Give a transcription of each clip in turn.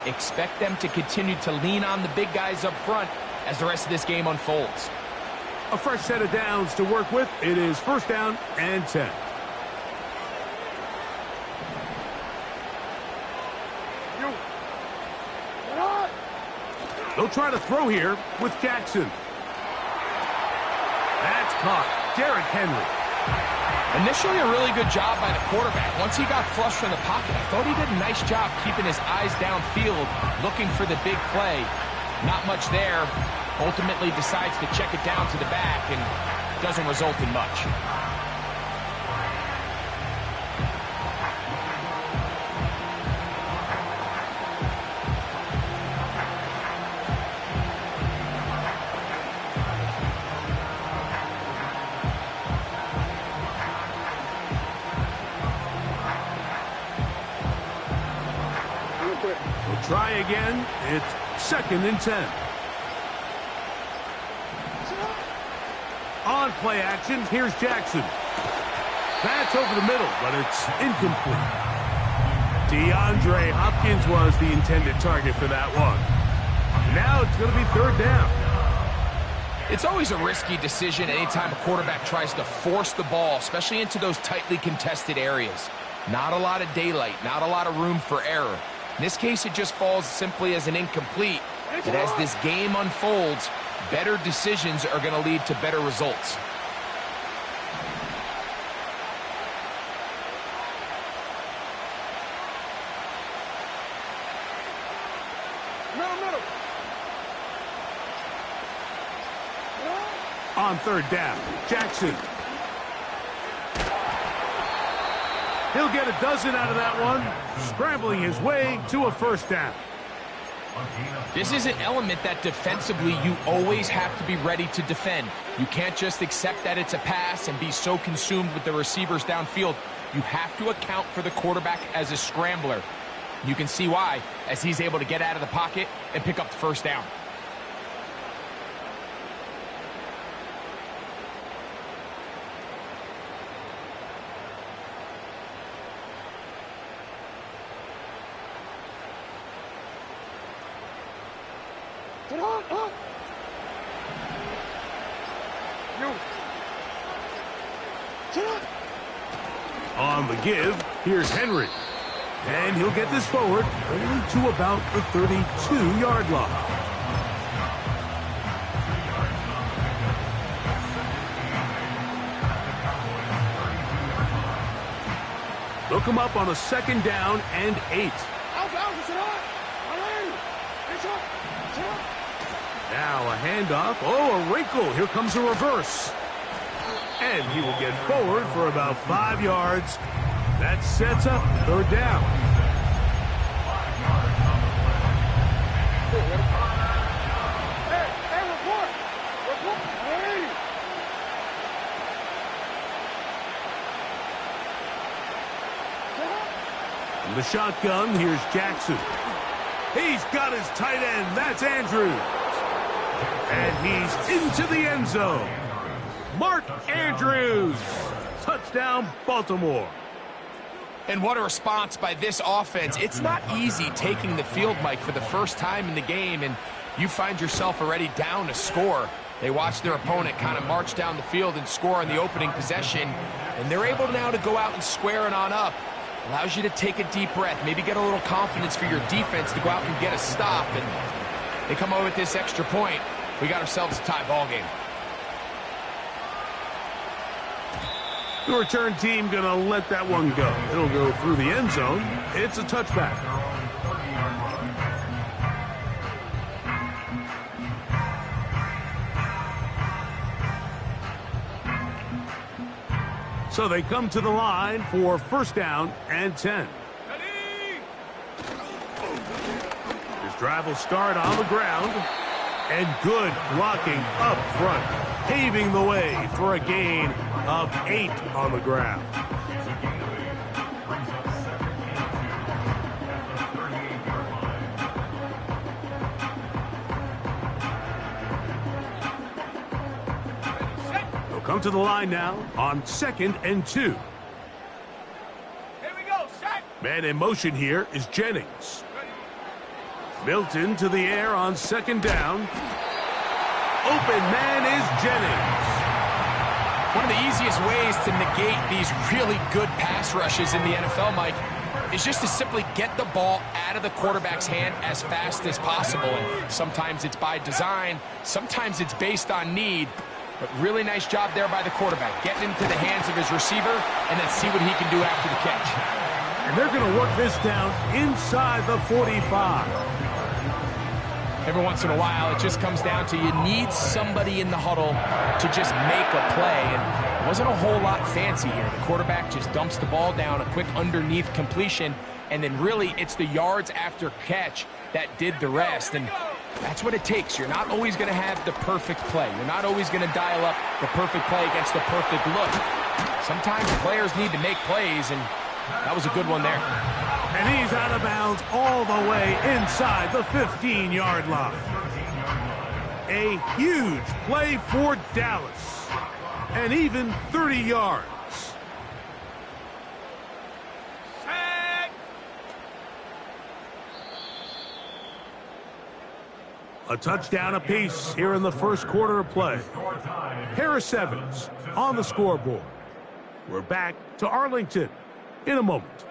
Expect them to continue to lean on the big guys up front as the rest of this game unfolds. A fresh set of downs to work with. It is 1st down and 10. They'll try to throw here with Jackson. That's caught. Derrick Henry. Initially a really good job by the quarterback. Once he got flushed from the pocket, I thought he did a nice job keeping his eyes downfield, looking for the big play. Not much there. Ultimately decides to check it down to the back and doesn't result in much. We'll try again. It's 2nd and 10. On play action, here's Jackson. That's over the middle, but it's incomplete. DeAndre Hopkins was the intended target for that one. Now it's going to be 3rd down. It's always a risky decision anytime a quarterback tries to force the ball, especially into those tightly contested areas. Not a lot of daylight, not a lot of room for error. In this case, it just falls simply as an incomplete. And as this game unfolds, better decisions are going to lead to better results. On 3rd down, Jackson. He'll get a dozen out of that one, scrambling his way to a 1st down. This is an element that defensively you always have to be ready to defend. You can't just accept that it's a pass and be so consumed with the receivers downfield. You have to account for the quarterback as a scrambler. You can see why, as he's able to get out of the pocket and pick up the 1st down. On the give, here's Henry. And he'll get this forward only to about the 32-yard line. Look him up on a 2nd down and 8. Now a handoff. Oh, a wrinkle. Here comes a reverse. And he will get forward for about 5 yards. That sets up 3rd down. In the shotgun, here's Jackson. He's got his tight end. That's Andrews. And he's into the end zone. Mark Andrews. Touchdown, Baltimore. And what a response by this offense. It's not easy taking the field, Mike, for the first time in the game, and you find yourself already down to score. They watch their opponent kind of march down the field and score on the opening possession, and they're able now to go out and square it on up. Allows you to take a deep breath, maybe get a little confidence for your defense to go out and get a stop, and they come over with this extra point. We got ourselves a tie ball game. The return team going to let that one go. It'll go through the end zone. It's a touchback. So they come to the line for 1st down and 10. This drive will start on the ground. And good blocking up front, paving the way for a gain of 8 on the ground. They'll come to the line now on 2nd and 2. Here we go, set. Man in motion here is Jennings. Milton to the air on second down. Open man is Jennings. One of the easiest ways to negate these really good pass rushes in the NFL, Mike, is just to simply get the ball out of the quarterback's hand as fast as possible. And sometimes it's by design, sometimes it's based on need. But really nice job there by the quarterback, getting into the hands of his receiver and then see what he can do after the catch. And they're going to work this down inside the 45. Every once in a while, it just comes down to you need somebody in the huddle to just make a play. And it wasn't a whole lot fancy here. The quarterback just dumps the ball down, a quick underneath completion, and then really it's the yards after catch that did the rest. And that's what it takes. You're not always going to have the perfect play. You're not always going to dial up the perfect play against the perfect look. Sometimes players need to make plays, and that was a good one there. And he's out of bounds all the way inside the 15-yard line. A huge play for Dallas. And even 30 yards. A touchdown apiece here in the first quarter of play. Harris Evans on the scoreboard. We're back to Arlington in a moment.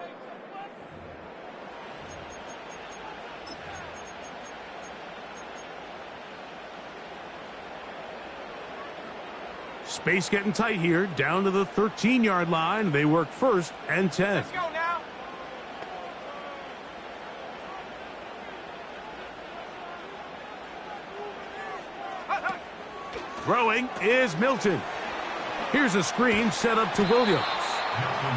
Space getting tight here, down to the 13-yard line. They work first and 10. Let's go now. Throwing is Milton. Here's a screen set up to Williams.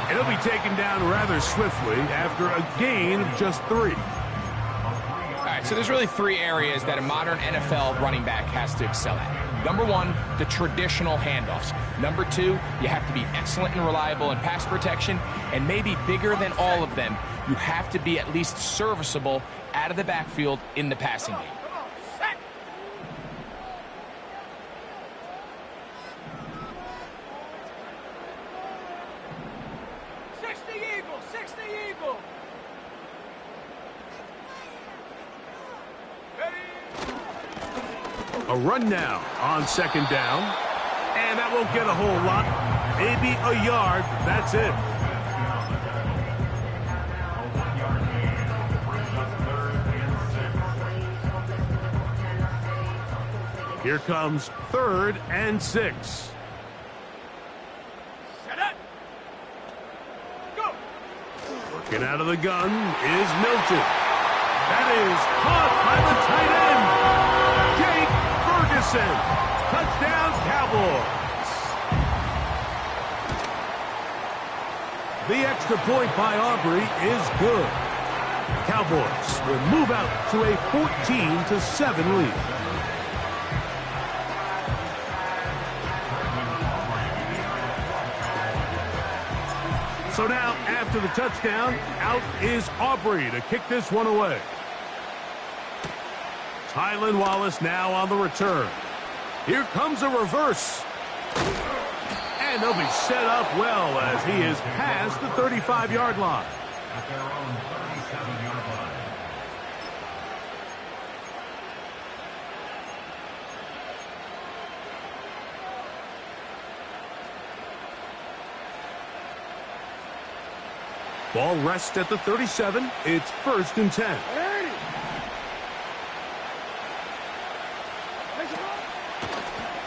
And he'll be taken down rather swiftly after a gain of just 3. All right, so there's really 3 areas that a modern NFL running back has to excel at. Number 1, the traditional handoffs. Number 2, you have to be excellent and reliable in pass protection. And maybe bigger than all of them, you have to be at least serviceable out of the backfield in the passing game. A run now on second down. And that won't get a whole lot. Maybe a yard. That's it. Here comes 3rd and 6. Set it. Go. Working out of the gun is Milton. That is caught by the tight end. Jake Ferguson. Touchdown, Cowboys. The extra point by Aubrey is good. Cowboys will move out to a 14-7 lead. So now, after the touchdown, out is Aubrey to kick this one away. Tylan Wallace now on the return. Here comes a reverse. And they'll be set up well as he is past the 35-yard line. At their own 37-yard line. Ball rests at the 37. It's 1st and 10.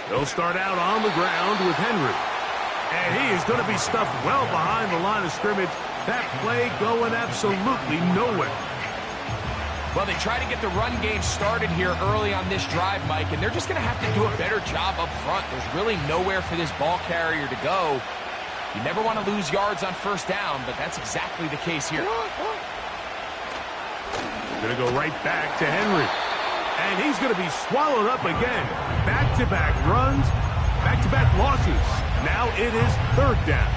They'll start out on the ground with Henry. And he is going to be stuffed well behind the line of scrimmage. That play going absolutely nowhere. Well, they try to get the run game started here early on this drive, Mike, and they're just going to have to do a better job up front. There's really nowhere for this ball carrier to go. You never want to lose yards on 1st down, but that's exactly the case here. Going to go right back to Henry. And he's going to be swallowed up again. Back-to-back runs, back-to-back losses. Now it is 3rd down.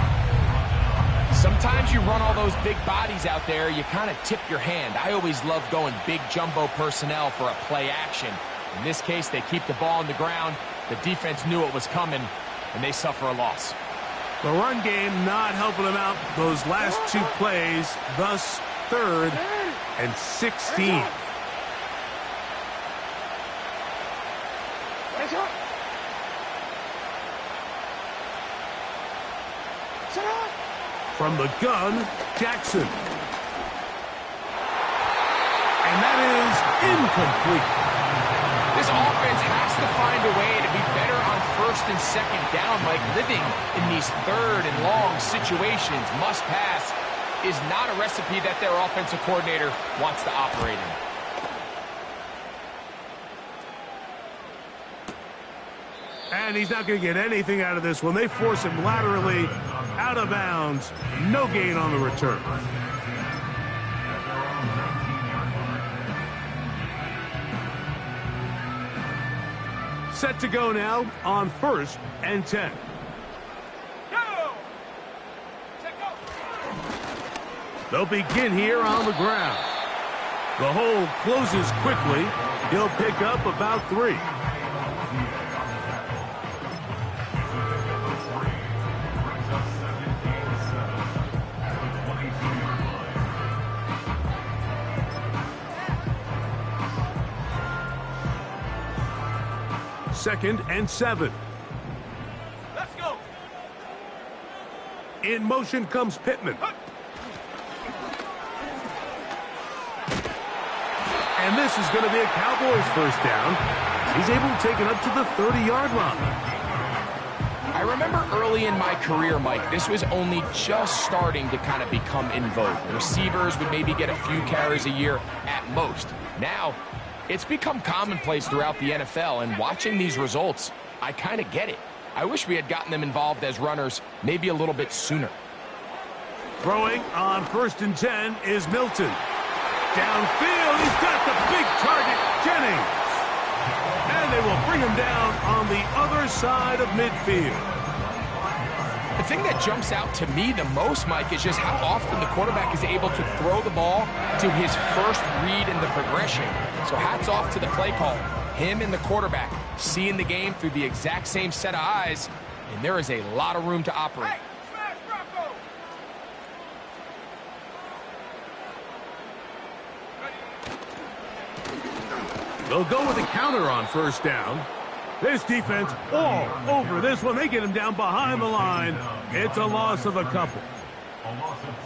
Sometimes you run all those big bodies out there, you kind of tip your hand. I always love going big jumbo personnel for a play action. In this case, they keep the ball on the ground. The defense knew it was coming, and they suffer a loss. The run game not helping them out those last 2 plays, thus 3rd and 16. From the gun, Jackson. And that is incomplete. This offense has to find a way to be better on first and second down, like living in these third and long situations. Must pass is not a recipe that their offensive coordinator wants to operate in. And he's not going to get anything out of this one. They force him laterally out of bounds. No gain on the return. Set to go now on 1st and 10. They'll begin here on the ground. The hole closes quickly. He'll pick up about 3. Second and 7. Let's go. In motion comes Pittman. And this is going to be a Cowboys first down. He's able to take it up to the 30-yard line. I remember early in my career, Mike, this was only just starting to kind of become in vogue. Receivers would maybe get a few carries a year at most. Now, it's become commonplace throughout the NFL, and watching these results, I kind of get it. I wish we had gotten them involved as runners maybe a little bit sooner. Throwing on 1st and 10 is Milton. Downfield, he's got the big target, Jennings. And they will bring him down on the other side of midfield. The thing that jumps out to me the most, Mike, is just how often the quarterback is able to throw the ball to his first read in the progression. So hats off to the play caller. Him and the quarterback seeing the game through the exact same set of eyes, and there is a lot of room to operate. They'll go with a counter on 1st down. This defense all over this one. They get him down behind the line. It's a loss of a couple.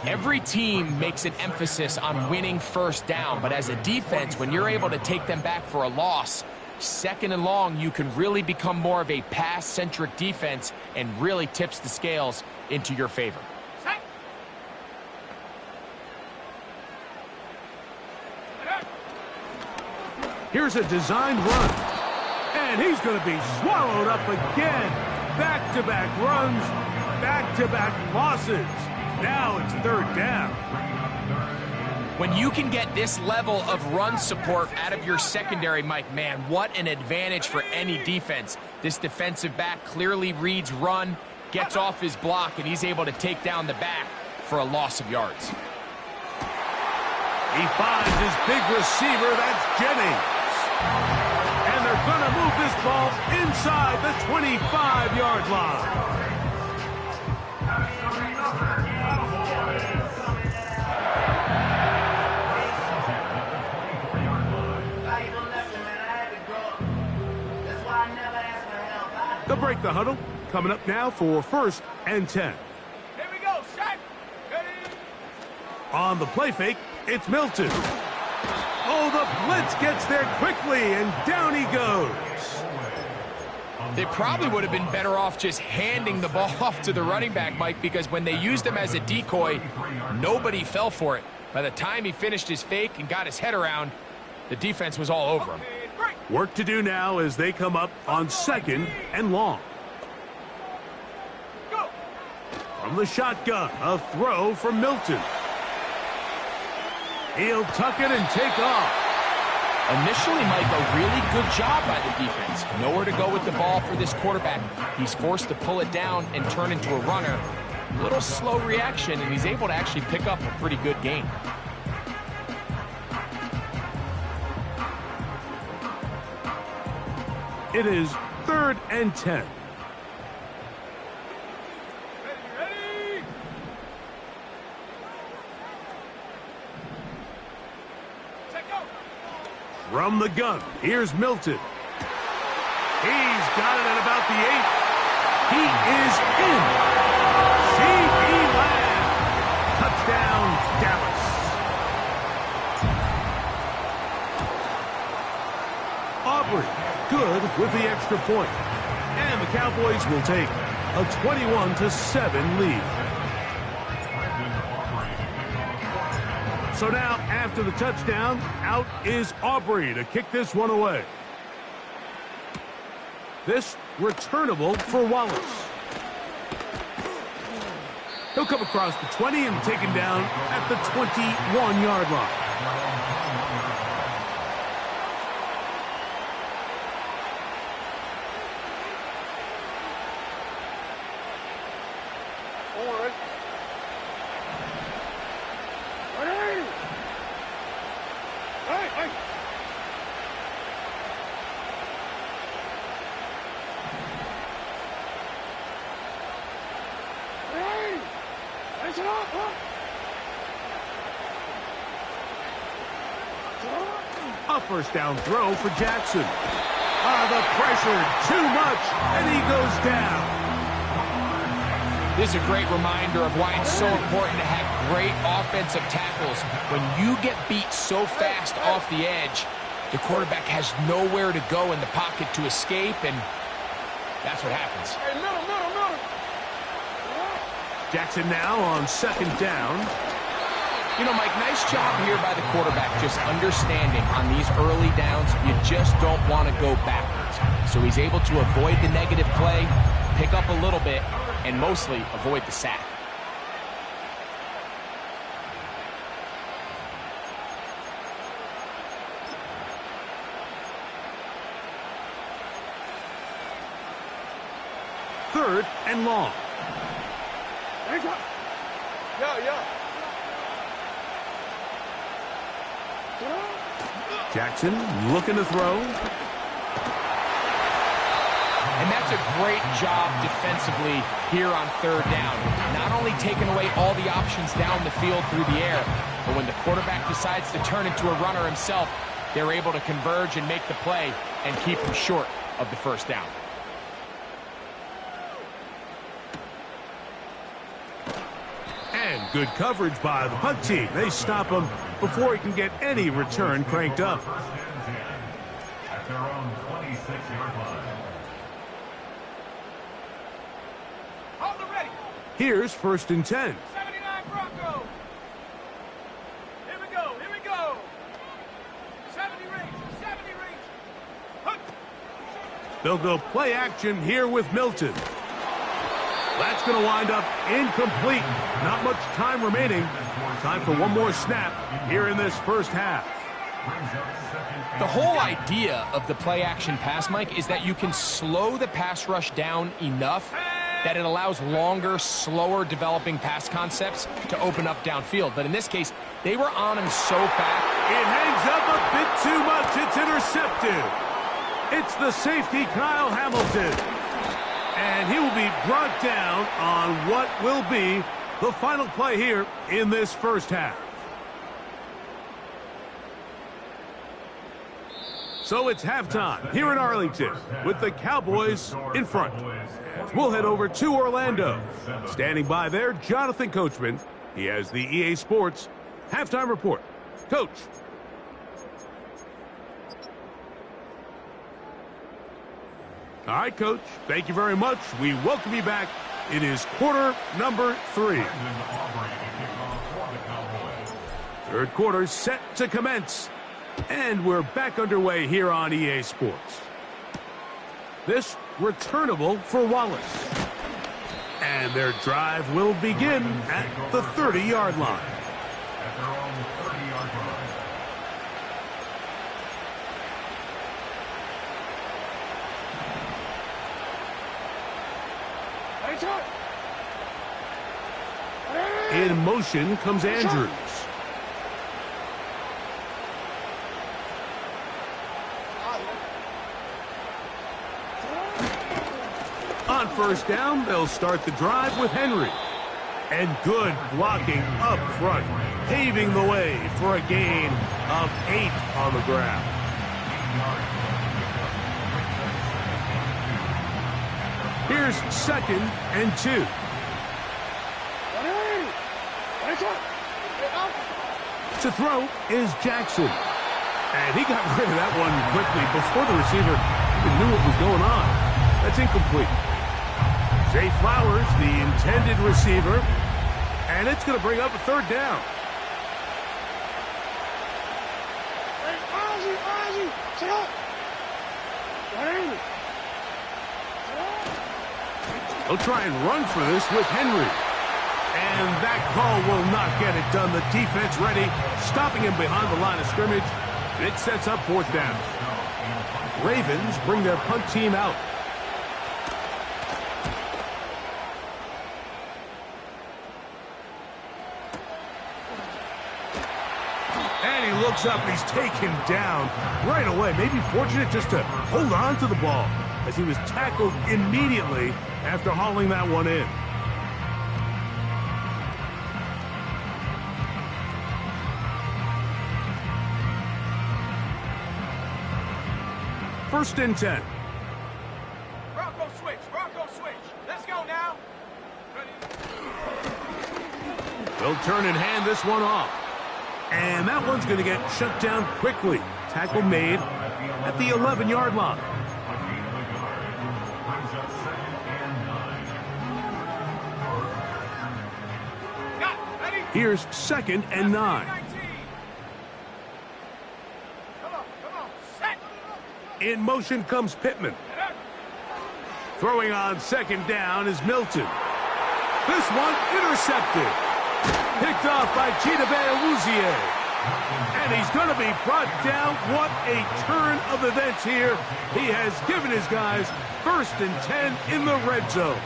Every team makes an emphasis on winning 1st down, but as a defense, when you're able to take them back for a loss, 2nd and long, you can really become more of a pass-centric defense and really tips the scales into your favor. Here's a designed run. And he's going to be swallowed up again. Back-to-back runs, back-to-back losses. Now it's 3rd down. When you can get this level of run support out of your secondary, Mike, man, what an advantage for any defense. This defensive back clearly reads run, gets off his block, and he's able to take down the back for a loss of yards. He finds his big receiver, that's Jennings. And they're going to move this ball inside the 25-yard line. They'll break the huddle. Coming up now for 1st and 10. Here we go. Set. Ready. On the play fake, it's Milton. Oh, the blitz gets there quickly, and down he goes. They probably would have been better off just handing the ball off to the running back, Mike, because when they used him as a decoy, nobody fell for it. By the time he finished his fake and got his head around, the defense was all over him. Work to do now as they come up on 2nd and long. Go. From the shotgun, a throw from Milton. He'll tuck it and take off. Initially, Mike, a really good job by the defense. Nowhere to go with the ball for this quarterback. He's forced to pull it down and turn into a runner. A little slow reaction, and he's able to actually pick up a pretty good gain. It is 3rd and 10. Ready. Set, go. From the gun, here's Milton. He's got it at about the 8. He is in. She Touchdown, Dallas. Aubrey, good with the extra point. And the Cowboys will take a 21-7 lead. So now, after the touchdown, out is Aubrey to kick this one away. This returnable for Wallace. He'll come across the 20 and taken down at the 21-yard line. A first down throw for Jackson. The pressure, too much, and he goes down. This is a great reminder of why it's so important to have great offensive tackles. When you get beat so fast off the edge, the quarterback has nowhere to go in the pocket to escape, and that's what happens. Hey, middle. Jackson now on second down. You know, Mike, nice job here by the quarterback, just understanding on these early downs, you just don't want to go backwards. So he's able to avoid the negative play, pick up a little bit, and mostly avoid the sack. Third and long. Yeah. Jackson looking to throw. And that's a great job defensively here on third down. Not only taking away all the options down the field through the air, but when the quarterback decides to turn into a runner himself, they're able to converge and make the play and keep him short of the first down. And good coverage by the punt team. They stop him before he can get any return cranked up. At their own 26-yard line. Hold it ready. Here's first and 10. 79 Broncos. Here we go. 70 range. Hook. They'll go play action here with Milton. That's going to wind up incomplete. Not much time remaining. Time for one more snap here in this first half. The whole idea of the play-action pass, Mike, is that you can slow the pass rush down enough that it allows longer, slower developing pass concepts to open up downfield. But in this case, they were on him so fast. It hangs up a bit too much. It's intercepted. It's the safety, Kyle Hamilton. And he will be brought down on what will be the final play here in this first half. So it's halftime here in Arlington with the Cowboys in front. We'll head over to Orlando. Standing by there, Jonathan Coachman. He has the EA Sports halftime report. Coach. All right, Coach. Thank you very much. We welcome you back. It is quarter number 3. Third quarter set to commence. And we're back underway here on EA Sports. This returnable for Wallace. And their drive will begin at the 30-yard line. At their own 30-yard line. In motion comes Andrews. On first down, they'll start the drive with Henry. And good blocking up front, paving the way for a gain of 8 on the ground. Here's second and 2. To throw is Jackson. And he got rid of that one quickly before the receiver even knew what was going on. That's incomplete. Zay Flowers, the intended receiver. And it's going to bring up a third down. They'll try and run for this with Henry. And that call will not get it done. The defense ready, stopping him behind the line of scrimmage. It sets up fourth down. Ravens bring their punt team out. And he looks up, he's taken down right away. Maybe fortunate just to hold on to the ball as he was tackled immediately after hauling that one in. First and 10. Bronco switch. Bronco switch. Let's go now. Ready? They'll turn and hand this one off. And that one's going to get shut down quickly. Tackle made at the 11-yard line. Here's second and 9. In motion comes Pittman. Throwing on second down is Milton. This one intercepted. Picked off by Chidobe Awuzie. And he's going to be brought down. What a turn of events here. He has given his guys first and 10 in the red zone.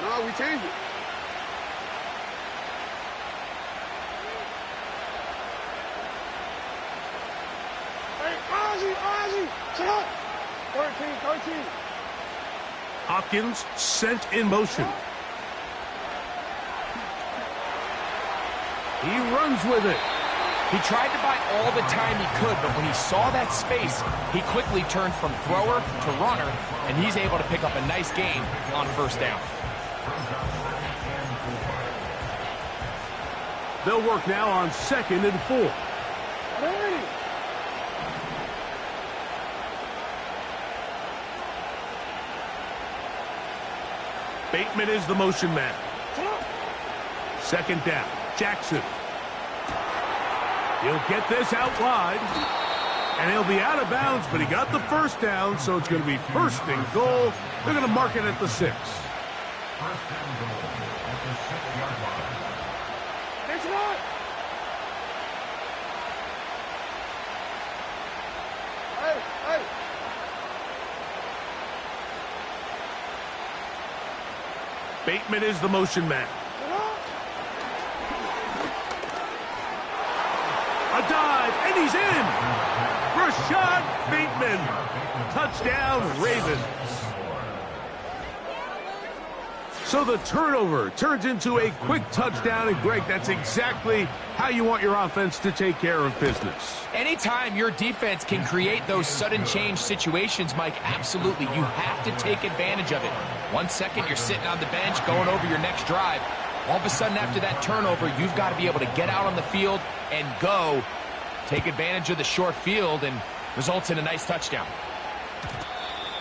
No, we changed it. Ozzy, sit up. 13. Hopkins sent in motion. He runs with it. He tried to buy all the time he could, but when he saw that space, he quickly turned from thrower to runner, and he's able to pick up a nice gain on first down. They'll work now on second and 4. Bateman is the motion man. Second down, Jackson. He'll get this out wide. And he'll be out of bounds, but he got the first down, so it's going to be first and goal. They're going to mark it at the 6. First and goal at the 6-yard line. It's not. Hey. Bateman is the motion man. A dive, and he's in. Rashad Bateman. Touchdown, Ravens. So the turnover turns into a quick touchdown, and Greg, that's exactly how you want your offense to take care of business. Anytime your defense can create those sudden change situations, Mike, absolutely, you have to take advantage of it. 1 second, you're sitting on the bench, going over your next drive. All of a sudden, after that turnover, you've got to be able to get out on the field and go. Take advantage of the short field, and results in a nice touchdown.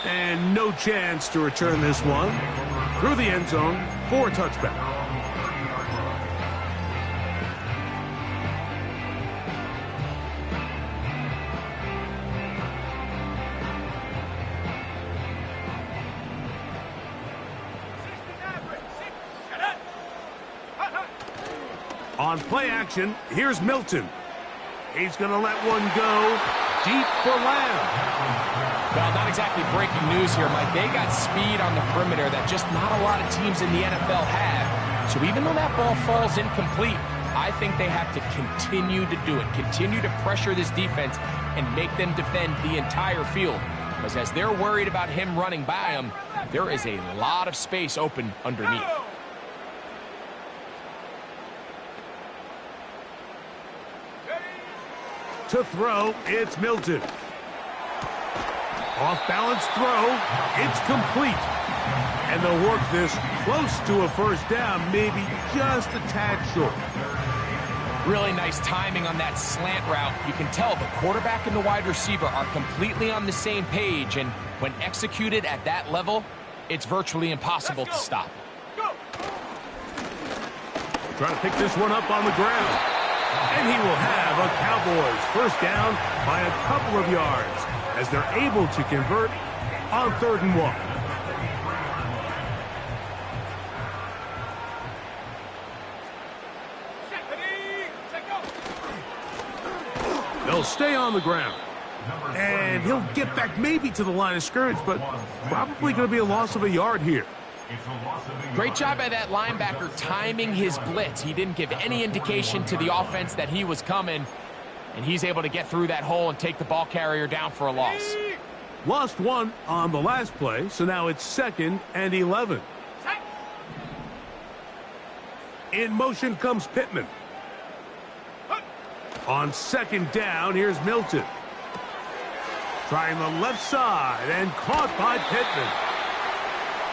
And no chance to return this one through the end zone for a touchback. On play action, here's Milton. He's going to let one go deep for Lamb. Well, not exactly breaking news here, Mike. They got speed on the perimeter that just not a lot of teams in the NFL have. So even though that ball falls incomplete, I think they have to continue to do it. Continue to pressure this defense and make them defend the entire field. Because as they're worried about him running by them, there is a lot of space open underneath. To throw, it's Milton. Off-balance throw. It's complete. And they'll work this close to a first down, maybe just a tad short. Really nice timing on that slant route. You can tell the quarterback and the wide receiver are completely on the same page, and when executed at that level, it's virtually impossible to stop. Go. Trying to pick this one up on the ground. And he will have a Cowboys first down by a couple of yards as they're able to convert on 3rd and 1. They'll stay on the ground. And he'll get back maybe to the line of scrimmage, but probably going to be a loss of a yard here. Great job by that linebacker timing his blitz. He didn't give any indication to the offense that he was coming, and he's able to get through that hole and take the ball carrier down for a loss. Lost one on the last play, so now it's 2nd and 11. In motion comes Pittman. On 2nd down, here's Milton. Trying the left side and caught by Pittman.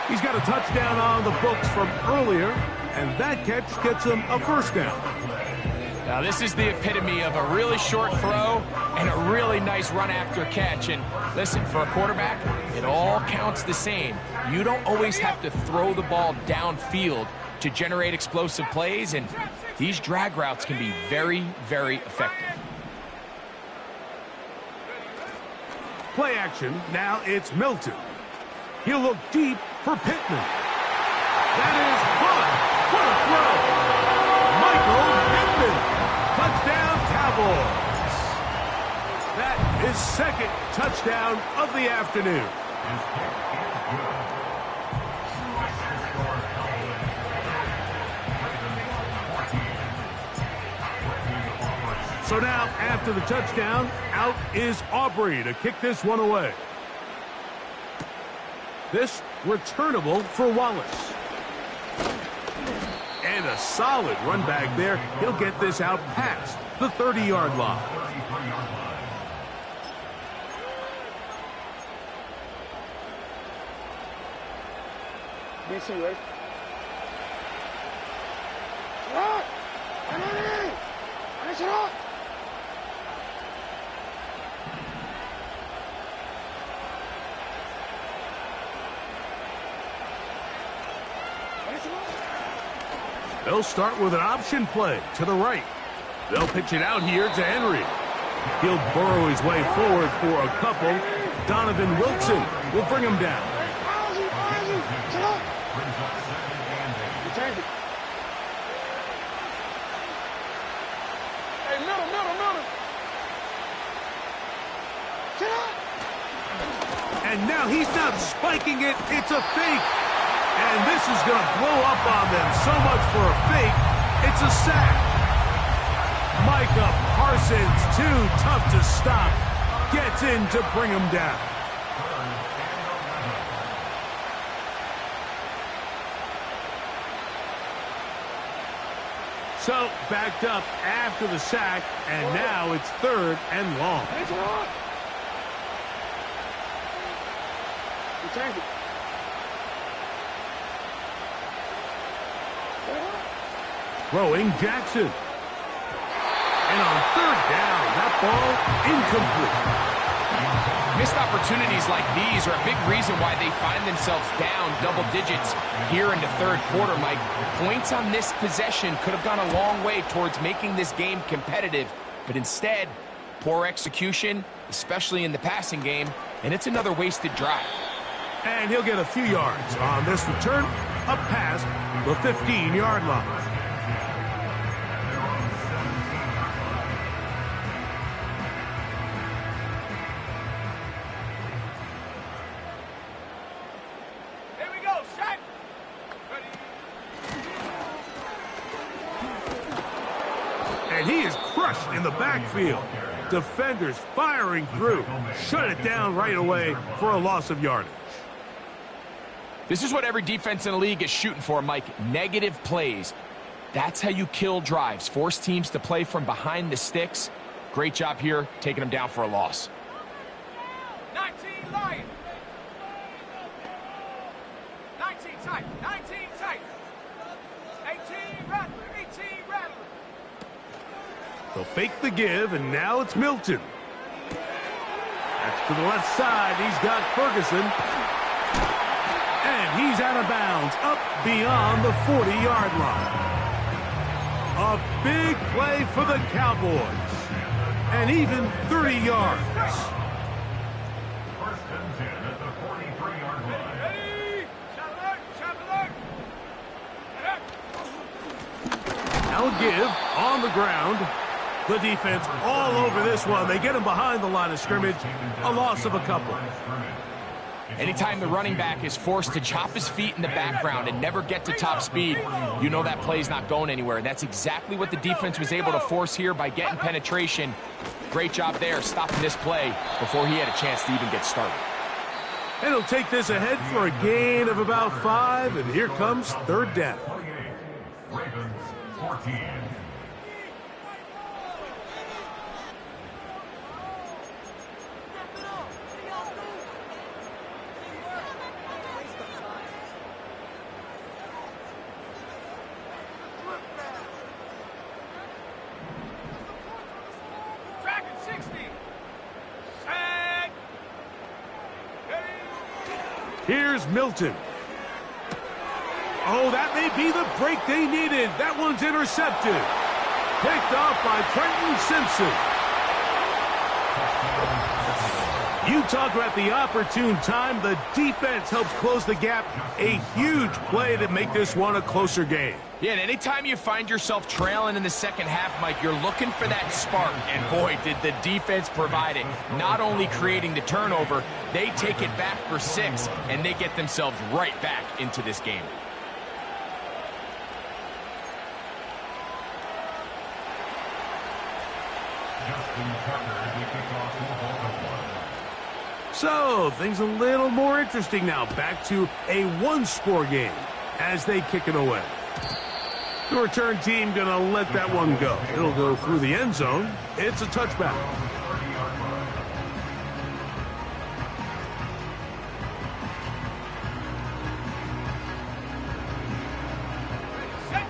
He's got a touchdown on the books from earlier, and that catch gets him a first down. Now this is the epitome of a really short throw and a really nice run after catch. And listen, for a quarterback, it all counts the same. You don't always have to throw the ball downfield to generate explosive plays, and these drag routes can be very, very effective. Play action, now it's Milton. He'll look deep for Pittman. That is caught. What a throw. Michael Pittman. Touchdown, Cowboys. That is 2nd touchdown of the afternoon. So now, after the touchdown, out is Aubrey to kick this one away. This returnable for Wallace. And a solid run back there. He'll get this out past the 30-yard line. BC, right? They'll start with an option play to the right. They'll pitch it out here to Henry. He'll burrow his way forward for a couple. Donovan Wilson will bring him down. Hey, middle. And now he's not spiking it. It's a fake. And this is going to blow up on them. So much for a fake. It's a sack. Micah Parsons, too tough to stop. Gets in to bring him down. So, backed up after the sack, and now it's 3rd and long. Throwing Jackson. And on 3rd down, that ball incomplete. Missed opportunities like these are a big reason why they find themselves down double digits here in the 3rd quarter, Mike. Points on this possession could have gone a long way towards making this game competitive, but instead, poor execution, especially in the passing game, and it's another wasted drive. And he'll get a few yards on this return, up past the 15-yard line. Here we go, set. Ready. And he is crushed in the backfield. Defenders firing through. Shut it down right away for a loss of yardage. This is what every defense in the league is shooting for, Mike. Negative plays. That's how you kill drives. Force teams to play from behind the sticks. Great job here, taking them down for a loss. 19. lying. 19 tight, 19 tight. 18 rattler, 18 rattler. They'll fake the give, and now it's Milton. That's to the left side. He's got Ferguson. And he's out of bounds, up beyond the 40-yard line. A big play for the Cowboys. And even 30 yards. First and 10 at the 43-yard line. Ready? Shot alert, shot alert. Now a give on the ground. The defense all over this one. They get him behind the line of scrimmage. A loss of a couple. Anytime the running back is forced to chop his feet in the background and never get to top speed, you know that play's not going anywhere. That's exactly what the defense was able to force here by getting penetration. Great job there, stopping this play before he had a chance to even get started. And he'll take this ahead for a gain of about 5, and here comes third down. Ravens 14. Dragon 60. Set. Here's Milton. Oh, that may be the break they needed. That one's intercepted. Picked off by Trenton Simpson. You talk about the opportune time. The defense helps close the gap. A huge play to make this one a closer game. Yeah, and anytime you find yourself trailing in the second half, Mike, you're looking for that spark. And boy, did the defense provide it. Not only creating the turnover, they take it back for 6, and they get themselves right back into this game. Justin Tucker to kick off the Baltimore. So, things a little more interesting now. Back to a one-score game as they kick it away. The return team going to let that one go. It'll go through the end zone. It's a touchback. Set.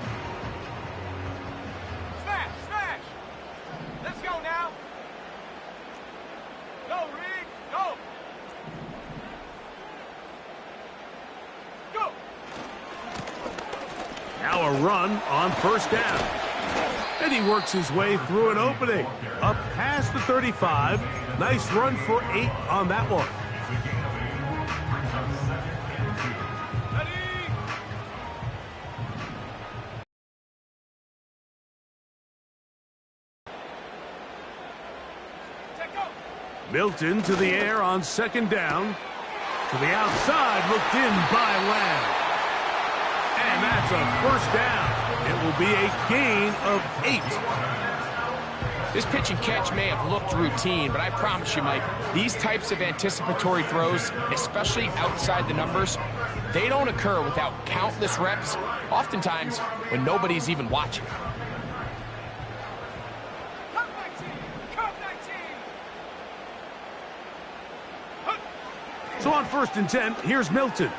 Smash, smash. Let's go now. Go, Reed, go. Go. Now a run on first down. And he works his way through an opening. Up past the 35. Nice run for 8 on that one. Ready. Take go. Milton to the air on second down. To the outside, looked in by Lamb. And that's a first down. It will be a gain of 8. This pitch and catch may have looked routine, but I promise you, Mike, these types of anticipatory throws, especially outside the numbers, they don't occur without countless reps, oftentimes when nobody's even watching. Cut 19. Cut 19. So on first and 10, here's Milton.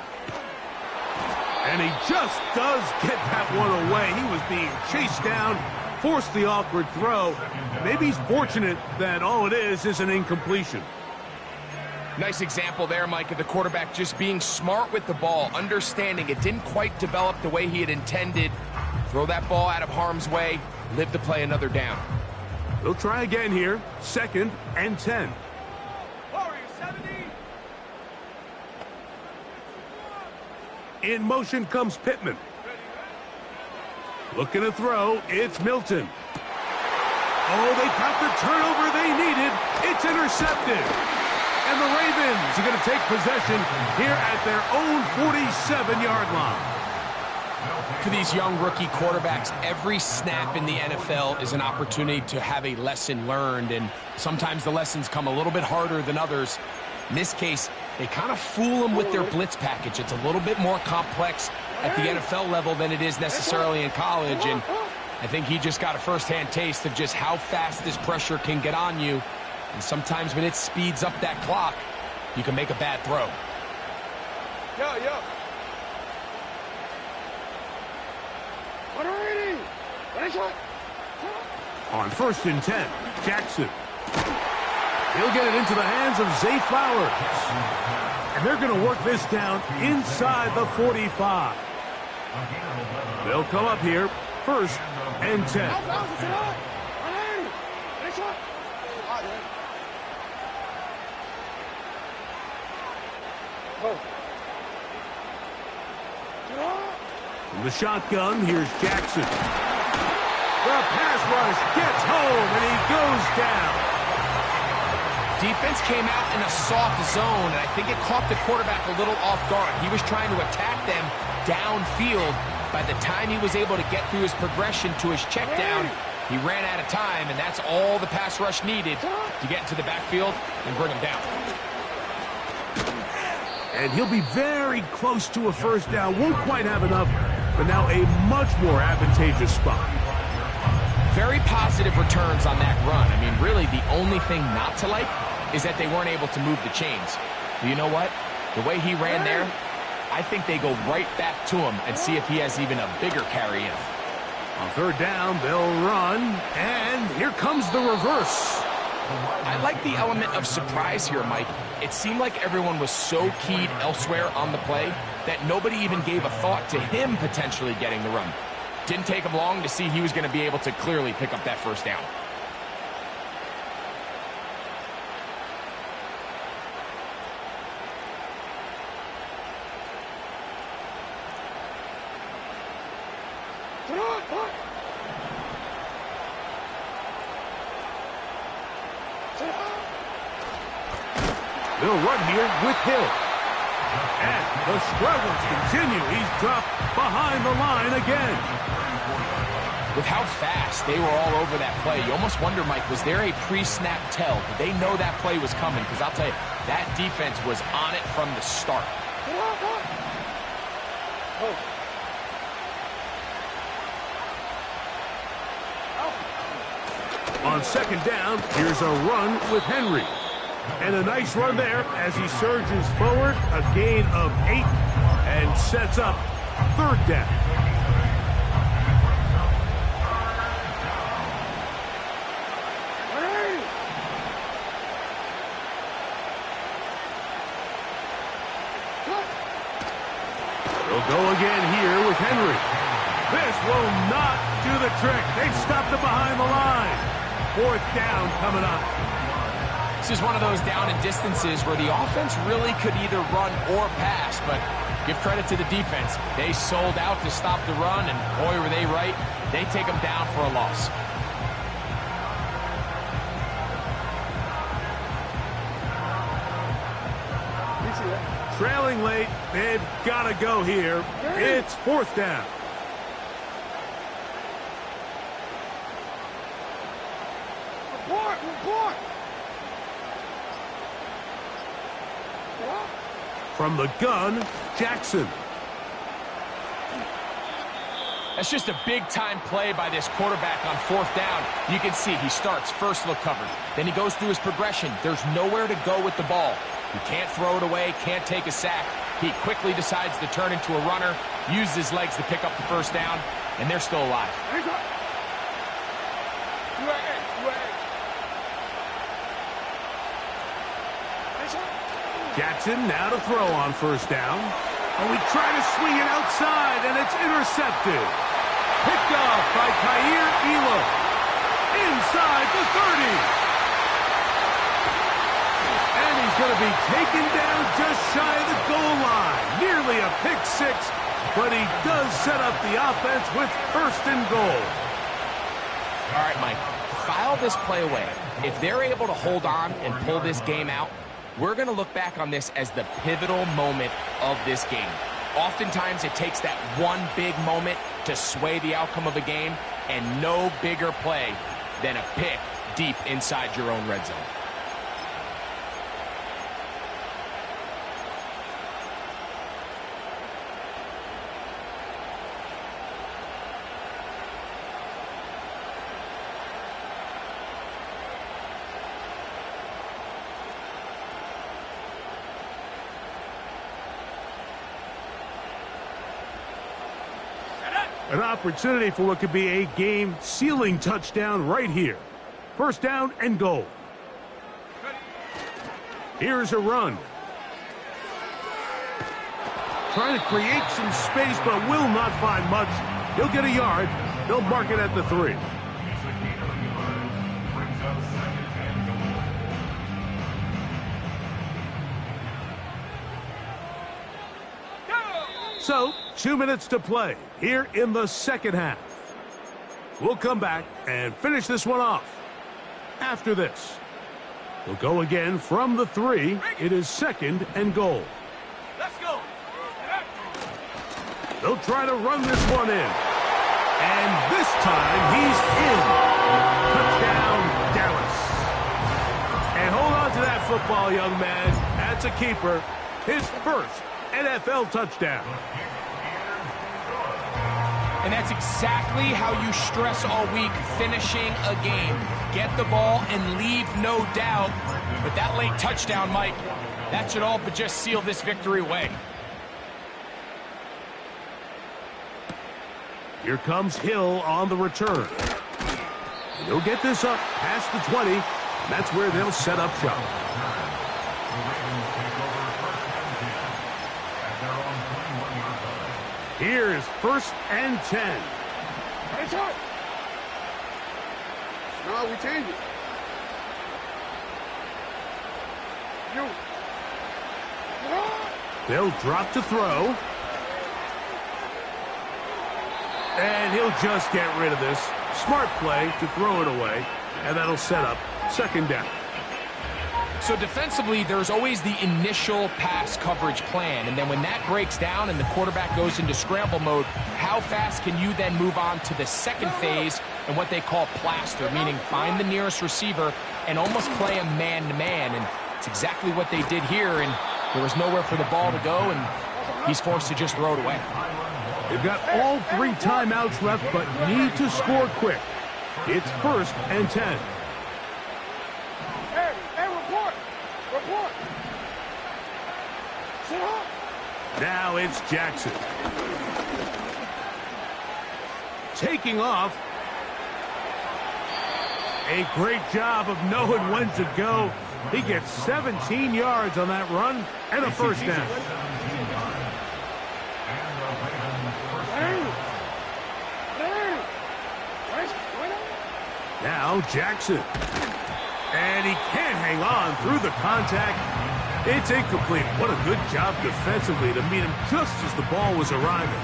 And he just does get that one away. He was being chased down, forced the awkward throw. Maybe he's fortunate that all it is an incompletion. Nice example there, Mike, of the quarterback just being smart with the ball, understanding it didn't quite develop the way he had intended. Throw that ball out of harm's way, live to play another down. They'll try again here, second and 10. Warrior 70. In motion comes Pittman. Looking to throw, it's Milton. Oh, they got the turnover they needed. It's intercepted. And the Ravens are going to take possession here at their own 47-yard line. For these young rookie quarterbacks, every snap in the NFL is an opportunity to have a lesson learned, and sometimes the lessons come a little bit harder than others. In this case, they kind of fool them with their blitz package. It's a little bit more complex at the NFL level than it is necessarily in college, and I think he just got a first-hand taste of just how fast this pressure can get on you. And sometimes when it speeds up that clock, you can make a bad throw. Yo. On 1st and 10, Jackson. He'll get it into the hands of Zay Flowers. And they're going to work this down inside the 45. They'll come up here, 1st and 10. From the shotgun, here's Jackson. The pass rush gets home, and he goes down. Defense came out in a soft zone, and I think it caught the quarterback a little off guard. He was trying to attack them downfield. By the time he was able to get through his progression to his check down, he ran out of time, and that's all the pass rush needed to get into the backfield and bring him down. And he'll be very close to a 1st down. Won't quite have enough, but now a much more advantageous spot. Very positive returns on that run. I mean, really, the only thing not to like is that they weren't able to move the chains. But you know what? The way he ran there, I think they go right back to him and see if he has even a bigger carry in him. On 3rd down, they'll run, and here comes the reverse. I like the element of surprise here, Mike. It seemed like everyone was so keyed elsewhere on the play that nobody even gave a thought to him potentially getting the run. Didn't take him long to see he was going to be able to clearly pick up that 1st down. They'll run here with Hill. And the struggles continue. He's dropped behind the line again. With how fast they were all over that play, you almost wonder, Mike, was there a pre-snap tell? Did they know that play was coming? Because I'll tell you, that defense was on it from the start. On 2nd down, here's a run with Henry. And a nice run there as he surges forward, a gain of 8, and sets up 3rd down. They'll go again here with Henry. This will not do the trick. They've stopped it behind the line. 4th down coming up. This is one of those down and distances where the offense really could either run or pass, but give credit to the defense. They sold out to stop the run, and boy, were they right. They take them down for a loss. Trailing late, they've got to go here. It's 4th down. From the gun, Jackson. That's just a big-time play by this quarterback on 4th down. You can see he starts first look covered. Then he goes through his progression. There's nowhere to go with the ball. He can't throw it away, can't take a sack. He quickly decides to turn into a runner, uses his legs to pick up the 1st down, and they're still alive. Jackson now to throw on 1st down. And we try to swing it outside, and it's intercepted. Picked off by Kaiir Elam. Inside the 30. And he's going to be taken down just shy of the goal line. Nearly a pick 6, but he does set up the offense with 1st and goal. All right, Mike, file this play away. If they're able to hold on and pull this game out, we're going to look back on this as the pivotal moment of this game. Oftentimes, it takes that one big moment to sway the outcome of a game, and no bigger play than a pick deep inside your own red zone. An opportunity for what could be a game-sealing touchdown right here. First down and goal. Here's a run. Trying to create some space, but will not find much. He'll get a yard. They'll mark it at the 3. So, 2 minutes to play here in the second half. We'll come back and finish this one off after this. We'll go again from the 3. It is second and goal. Let's go. They'll try to run this one in. And this time he's in. Touchdown, Dallas. And hold on to that football, young man. That's a keeper. His first NFL touchdown. And that's exactly how you stress all week, finishing a game. Get the ball and leave no doubt. But that late touchdown, Mike, that should all but just seal this victory away. Here comes Hill on the return. And he'll get this up past the 20. And that's where they'll set up shop. Here's first and 10. It's up. No, we change it. You. They'll drop to throw. And he'll just get rid of this. Smart play to throw it away. And that'll set up second down. So defensively, there's always the initial pass coverage plan. And then when that breaks down and the quarterback goes into scramble mode, how fast can you then move on to the second phase and what they call plaster, meaning find the nearest receiver and almost play a man-to-man. And it's exactly what they did here. And there was nowhere for the ball to go, and he's forced to just throw it away. They've got all 3 timeouts left, but need to score quick. It's first and 10. Hey, report. Report. Sit up. Now it's Jackson. Taking off. A great job of knowing when to go. He gets 17 yards on that run and a first down. Now Jackson. And he can't hang on through the contact. It's incomplete. What a good job defensively to meet him just as the ball was arriving.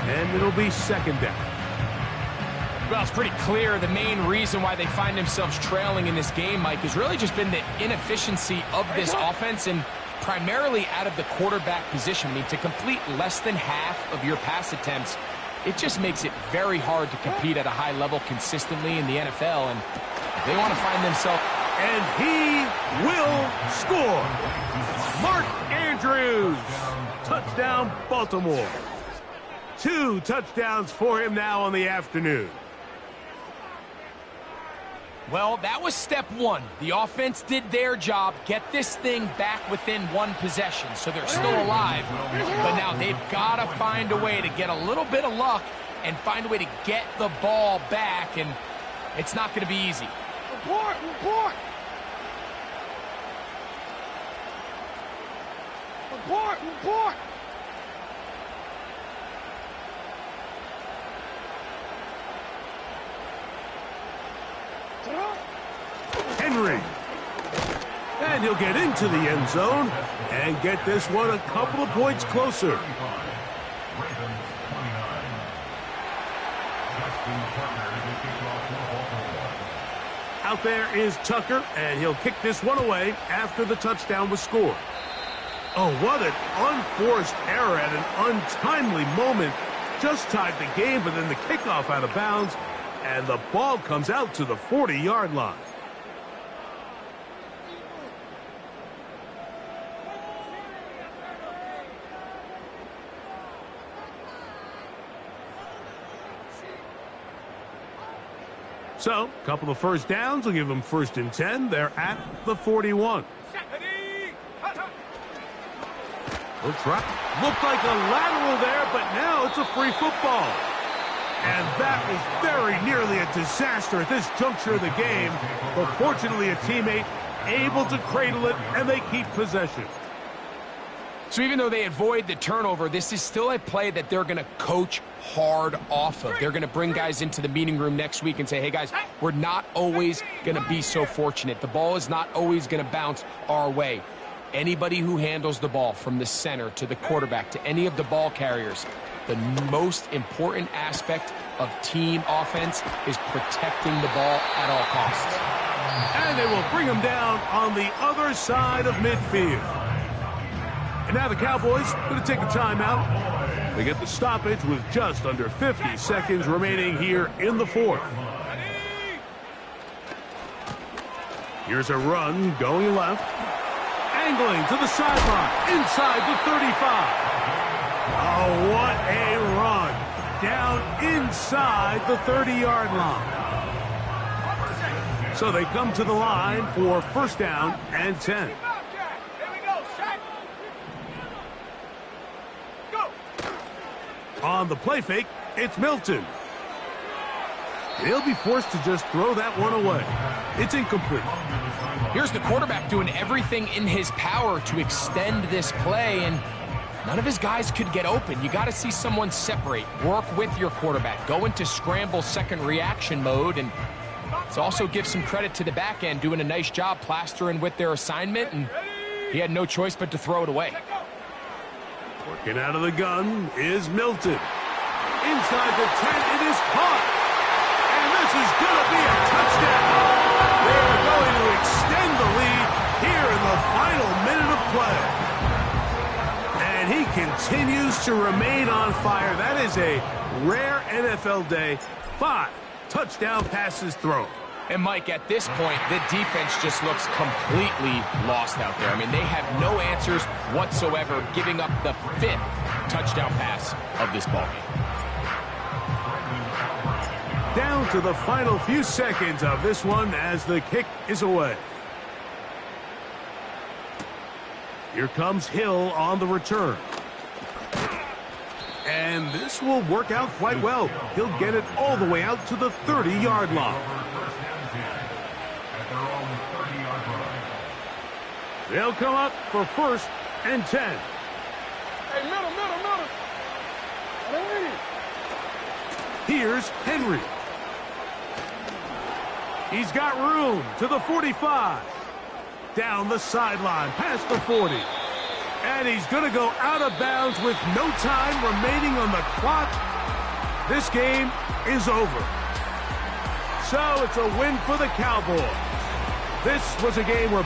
And it'll be second down. Well, it's pretty clear the main reason why they find themselves trailing in this game, Mike, has really just been the inefficiency of this offense and primarily out of the quarterback position. I mean, to complete less than half of your pass attempts, it just makes it very hard to compete at a high level consistently in the NFL, and they want to find themselves. And he will score. Mark Andrews. Touchdown, Baltimore. 2 touchdowns for him now on the afternoon. Well, that was step 1. The offense did their job, get this thing back within 1 possession, so they're still alive. But now they've got to find a way to get a little bit of luck and find a way to get the ball back, and it's not going to be easy. Report. Report. Report. Report. Henry. And he'll get into the end zone and get this one a couple of points closer. Out there is Tucker, and he'll kick this one away after the touchdown was scored. Oh, what an unforced error at an untimely moment. Just tied the game, but then the kickoff out of bounds, and the ball comes out to the 40-yard line. So, a couple of first downs will give them first and 10. They're at the 41. We'll try. Looked like a lateral there, but now it's a free football. And that was very nearly a disaster at this juncture of the game. But fortunately, a teammate able to cradle it, and they keep possession. So even though they avoid the turnover, this is still a play that they're going to coach hard off of. They're going to bring guys into the meeting room next week and say, hey, guys, we're not always going to be so fortunate. The ball is not always going to bounce our way. Anybody who handles the ball from the center to the quarterback to any of the ball carriers, the most important aspect of team offense is protecting the ball at all costs. And they will bring him down on the other side of midfield. And now the Cowboys going to take a timeout. They get the stoppage with just under 50 seconds remaining here in the fourth. Here's a run going left. Angling to the sideline, inside the 35. Oh, what a run. Down inside the 30-yard line. So they come to the line for first down and 10. Here we go, Shaq. Go. On the play fake, it's Milton. They'll be forced to just throw that one away. It's incomplete. Here's the quarterback doing everything in his power to extend this play, and none of his guys could get open. You got to see someone separate, work with your quarterback, go into scramble second reaction mode, and let's also give some credit to the back end doing a nice job plastering with their assignment, and he had no choice but to throw it away. Working out of the gun is Milton. Inside the 10, it is caught. And this is going to be a touchdown. They are going to extend the lead here in the final minute of play. And he continues to remain on fire. That is a rare NFL day. 5 touchdown passes thrown. And, Mike, at this point, the defense just looks completely lost out there. I mean, they have no answers whatsoever, giving up the 5th touchdown pass of this ballgame. Down to the final few seconds of this one as the kick is away. Here comes Hill on the return. And this will work out quite well. He'll get it all the way out to the 30-yard line. They'll come up for first and 10. Hey, middle. Here's Henry. He's got room to the 45. Down the sideline, past the 40. And he's going to go out of bounds with no time remaining on the clock. This game is over. So it's a win for the Cowboys. This was a game where